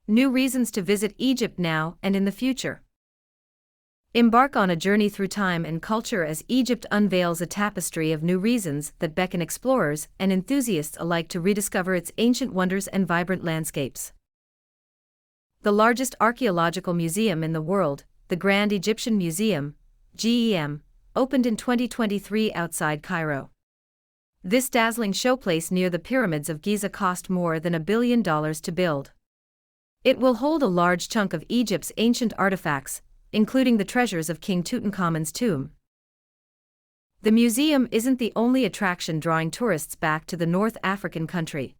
New reasons to visit Egypt now and in the future. Embark on a journey through time and culture as Egypt unveils a tapestry of new reasons that beckon explorers and enthusiasts alike to rediscover its ancient wonders and vibrant landscapes. The largest archaeological museum in the world, the Grand Egyptian Museum, GEM, opened in 2023 outside Cairo. This dazzling showplace near the pyramids of Giza cost more than $1 billion to build. It will hold a large chunk of Egypt's ancient artifacts, including the treasures of King Tutankhamun's tomb. The museum isn't the only attraction drawing tourists back to the North African country.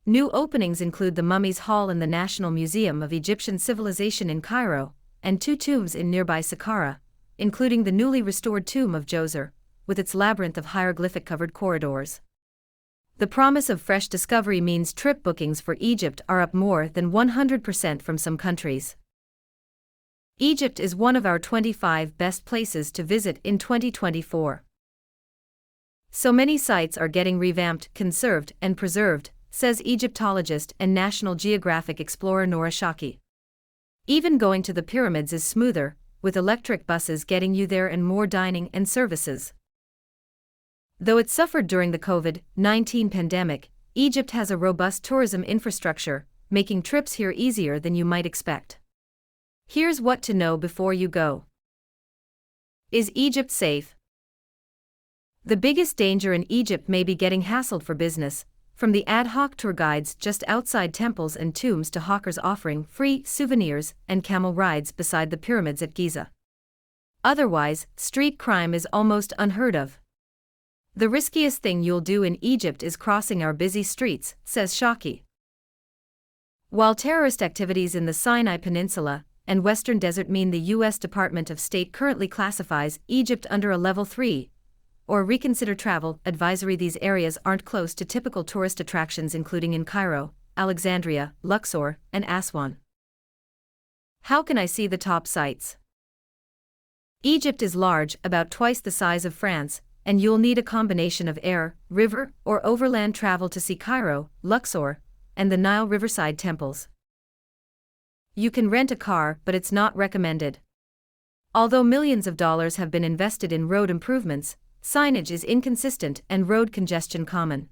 New openings include the Mummies Hall in the National Museum of Egyptian Civilization in Cairo, and two tombs in nearby Saqqara, including the newly restored tomb of Djoser, with its labyrinth of hieroglyphic-covered corridors. The promise of fresh discovery means trip bookings for Egypt are up more than 100% from some countries. Egypt is one of our 25 best places to visit in 2024. So many sites are getting revamped, conserved, and preserved, says Egyptologist and National Geographic explorer Nora Shaki. Even going to the pyramids is smoother, with electric buses getting you there and more dining and services. Though it suffered during the COVID-19 pandemic, Egypt has a robust tourism infrastructure, making trips here easier than you might expect. Here's what to know before you go. Is Egypt safe? The biggest danger in Egypt may be getting hassled for business, from the ad hoc tour guides just outside temples and tombs to hawkers offering free souvenirs and camel rides beside the pyramids at Giza. Otherwise, street crime is almost unheard of. The riskiest thing you'll do in Egypt is crossing our busy streets, says Shaki. While terrorist activities in the Sinai Peninsula and Western Desert mean the U.S. Department of State currently classifies Egypt under a Level 3 or reconsider travel advisory, these areas aren't close to typical tourist attractions including in Cairo, Alexandria, Luxor, and Aswan. How can I see the top sites? Egypt is large, about twice the size of France, and you'll need a combination of air, river, or overland travel to see Cairo, Luxor, and the Nile riverside temples. You can rent a car, but it's not recommended. Although millions of dollars have been invested in road improvements, signage is inconsistent and road congestion common.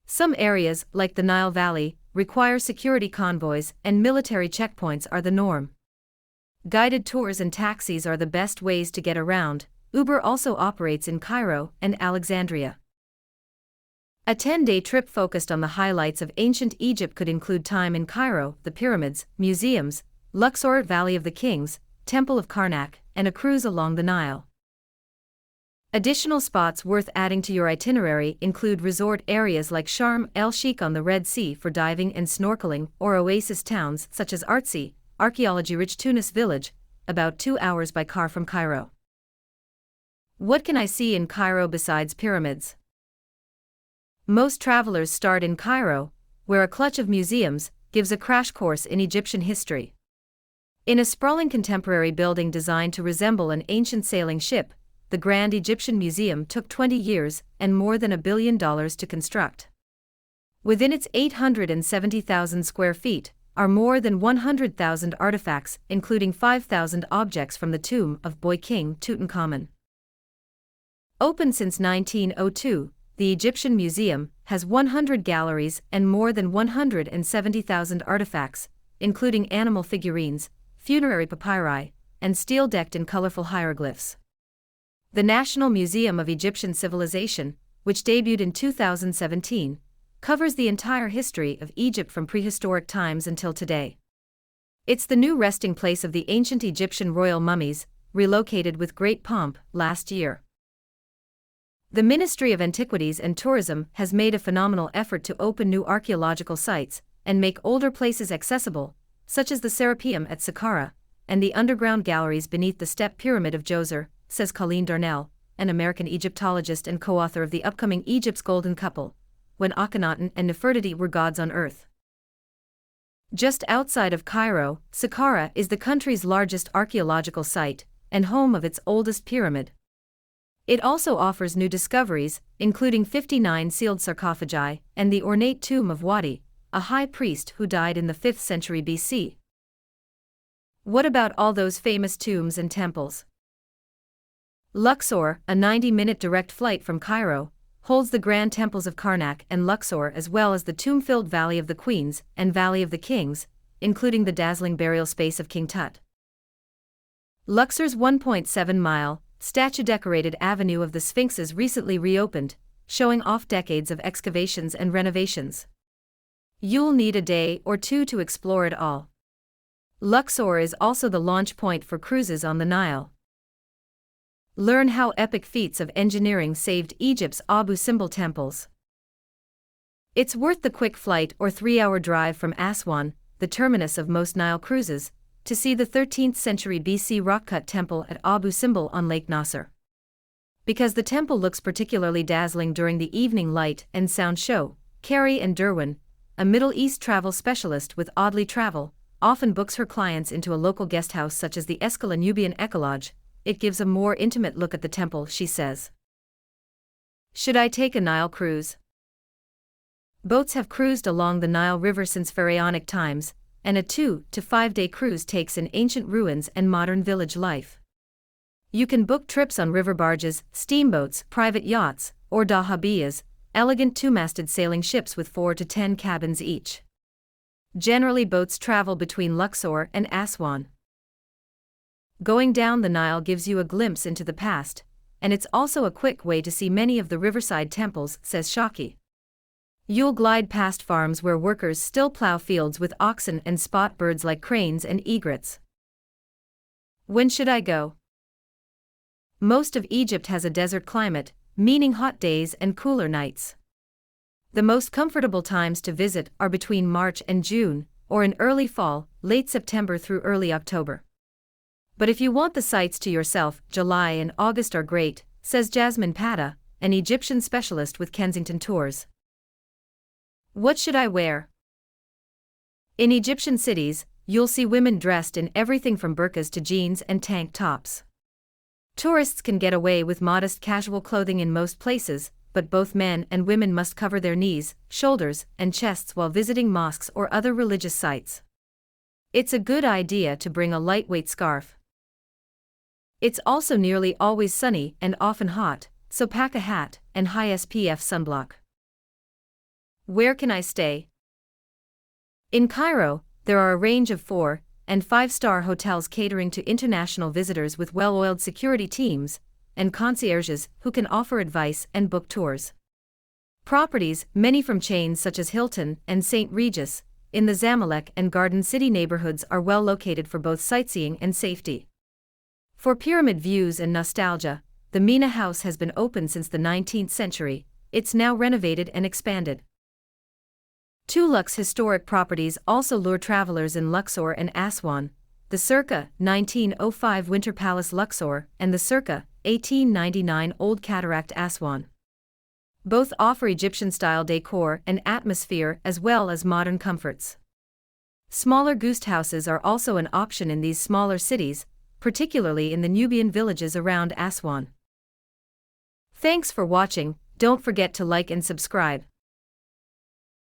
Some areas, like the Nile Valley, require security convoys and military checkpoints are the norm. Guided tours and taxis are the best ways to get around. Uber also operates in Cairo and Alexandria. A 10-day trip focused on the highlights of ancient Egypt could include time in Cairo, the pyramids, museums, Luxor, Valley of the Kings, Temple of Karnak, and a cruise along the Nile. Additional spots worth adding to your itinerary include resort areas like Sharm el-Sheikh on the Red Sea for diving and snorkeling, or oasis towns such as Artsy, archaeology-rich Tunis village, about 2 hours by car from Cairo. What can I see in Cairo besides pyramids? Most travelers start in Cairo, where a clutch of museums gives a crash course in Egyptian history. In a sprawling contemporary building designed to resemble an ancient sailing ship, the Grand Egyptian Museum took 20 years and more than $1 billion to construct. Within its 870,000 square feet are more than 100,000 artifacts, including 5,000 objects from the tomb of boy King Tutankhamun. Open since 1902, the Egyptian Museum has 100 galleries and more than 170,000 artifacts, including animal figurines, funerary papyri, and steel decked in colorful hieroglyphs. The National Museum of Egyptian Civilization, which debuted in 2017, covers the entire history of Egypt from prehistoric times until today. It's the new resting place of the ancient Egyptian royal mummies, relocated with great pomp last year. The Ministry of Antiquities and Tourism has made a phenomenal effort to open new archaeological sites and make older places accessible, such as the Serapeum at Saqqara and the underground galleries beneath the Step Pyramid of Djoser, says Colleen Darnell, an American Egyptologist and co-author of the upcoming Egypt's Golden Couple, When Akhenaten and Nefertiti Were Gods on Earth. Just outside of Cairo, Saqqara is the country's largest archaeological site and home of its oldest pyramid. It also offers new discoveries, including 59 sealed sarcophagi and the ornate tomb of Wadi, a high priest who died in the 5th century BC. What about all those famous tombs and temples? Luxor, a 90-minute direct flight from Cairo, holds the grand temples of Karnak and Luxor as well as the tomb-filled Valley of the Queens and Valley of the Kings, including the dazzling burial space of King Tut. Luxor's 1.7-mile, statue-decorated Avenue of the Sphinxes recently reopened, showing off decades of excavations and renovations. You'll need a day or two to explore it all. Luxor is also the launch point for cruises on the Nile. Learn how epic feats of engineering saved Egypt's Abu Simbel temples. It's worth the quick flight or 3-hour drive from Aswan, the terminus of most Nile cruises, to see the 13th century BC rock-cut temple at Abu Simbel on Lake Nasser. Because the temple looks particularly dazzling during the evening light and sound show, Carrie and Derwin, a Middle East travel specialist with Oddly Travel, often books her clients into a local guesthouse such as the Escala Nubian Ecolodge. It gives a more intimate look at the temple, she says. Should I take a Nile cruise? Boats have cruised along the Nile River since pharaonic times, and a 2 to 5 day cruise takes in ancient ruins and modern village life. You can book trips on river barges, steamboats, private yachts, or dahabiyas, elegant two-masted sailing ships with 4 to 10 cabins each. Generally, boats travel between Luxor and Aswan. Going down the Nile gives you a glimpse into the past, and it's also a quick way to see many of the riverside temples, says Shaki. You'll glide past farms where workers still plow fields with oxen and spot birds like cranes and egrets. When should I go? Most of Egypt has a desert climate, meaning hot days and cooler nights. The most comfortable times to visit are between March and June, or in early fall, late September through early October. But if you want the sights to yourself, July and August are great, says Jasmine Pata, an Egyptian specialist with Kensington Tours. What should I wear? In Egyptian cities, you'll see women dressed in everything from burqas to jeans and tank tops. Tourists can get away with modest casual clothing in most places, but both men and women must cover their knees, shoulders, and chests while visiting mosques or other religious sites. It's a good idea to bring a lightweight scarf. It's also nearly always sunny and often hot, so pack a hat and high SPF sunblock. Where can I stay? In Cairo, there are a range of 4- and 5-star hotels catering to international visitors with well-oiled security teams and concierges who can offer advice and book tours. Properties, many from chains such as Hilton and St. Regis, in the Zamalek and Garden City neighborhoods are well located for both sightseeing and safety. For pyramid views and nostalgia, the Mina House has been open since the 19th century. It's now renovated and expanded. 2 luxe historic properties also lure travelers in Luxor and Aswan, the circa 1905 Winter Palace Luxor and the circa 1899 Old Cataract Aswan. Both offer Egyptian-style decor and atmosphere as well as modern comforts. Smaller guest houses are also an option in these smaller cities, particularly in the Nubian villages around Aswan. Thanks for watching. Don't forget to like and subscribe.